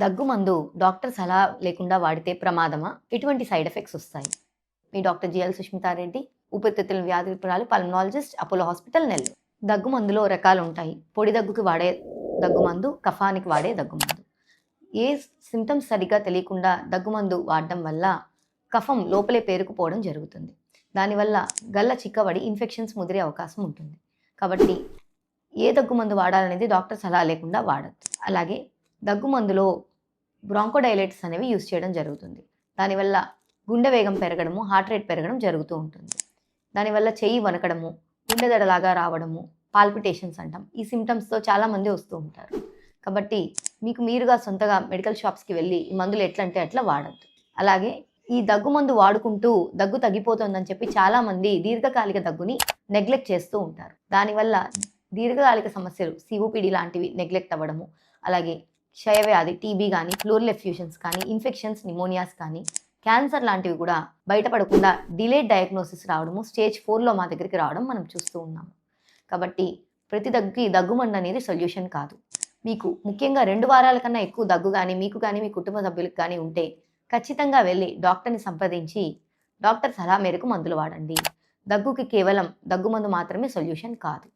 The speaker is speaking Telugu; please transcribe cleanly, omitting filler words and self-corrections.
దగ్గు మందు డాక్టర్ సలహా లేకుండా వాడితే ప్రమాదమా? ఎటువంటి సైడ్ ఎఫెక్ట్స్ వస్తాయి? మీ డాక్టర్ జిఎల్ సుష్మితారెడ్డి, ఊపిరితిత్తుల వ్యాధి నిపుణురాలు, పల్మనాలజిస్ట్, అపోలో హాస్పిటల్, నెల్లూరు. దగ్గు మందులో రకాలు ఉంటాయి. పొడి దగ్గుకి వాడే దగ్గు మందు, కఫానికి వాడే దగ్గు మందు. ఏ సింటమ్స్ సరిగ్గా తెలియకుండా దగ్గు మందు వాడడం వల్ల కఫం లోపలే పేరుకుపోవడం జరుగుతుంది. దానివల్ల గల్ల చిక్కబడి ఇన్ఫెక్షన్స్ ముదిరే అవకాశం ఉంటుంది. కాబట్టి ఏ దగ్గు మందు వాడాలనేది డాక్టర్ సలహా లేకుండా వాడద్దు. అలాగే దగ్గు మందులో బ్రాంకోడైలేట్స్ అనేవి యూజ్ చేయడం జరుగుతుంది. దానివల్ల గుండె వేగం పెరగడము, హార్ట్ రేట్ పెరగడం జరుగుతూ ఉంటుంది. దానివల్ల చెయ్యి వనకడము, గుండె దడలాగా రావడము, పాల్పిటేషన్స్ అంటాం. ఈ సిమ్టమ్స్తో చాలామంది వస్తూ ఉంటారు. కాబట్టి మీకు మీరుగా సొంతగా మెడికల్ షాప్స్కి వెళ్ళి ఈ మందులు ఎట్లంటే అట్లా వాడద్దు. అలాగే ఈ దగ్గు మందు వాడుకుంటూ దగ్గు తగ్గిపోతుందని చెప్పి చాలామంది దీర్ఘకాలిక దగ్గుని నెగ్లెక్ట్ చేస్తూ ఉంటారు. దానివల్ల దీర్ఘకాలిక సమస్యలు సిఓపిడి లాంటివి నెగ్లెక్ట్ అవ్వడము, అలాగే క్షయవ్యాధి, టీబీ కానీ, ప్లూరల్ ఎఫ్యూషన్స్ కానీ, ఇన్ఫెక్షన్స్, నిమోనియాస్ కానీ, క్యాన్సర్ లాంటివి కూడా బయటపడకుండా డిలేడ్ డయాగ్నోసిస్ రావడము, స్టేజ్ 4లో మా దగ్గరికి రావడం మనం చూస్తూ ఉన్నాము. కాబట్టి ప్రతి దగ్గుకి దగ్గుమందు అనేది సొల్యూషన్ కాదు. మీకు ముఖ్యంగా 2 వారాల కన్నా ఎక్కువ దగ్గు కానీ మీకు కానీ మీ కుటుంబ సభ్యులకు కానీ ఉంటే ఖచ్చితంగా వెళ్ళి డాక్టర్ని సంప్రదించి డాక్టర్ సలహా మేరకు మందులు వాడండి. దగ్గుకి కేవలం దగ్గుమందు మాత్రమే సొల్యూషన్ కాదు.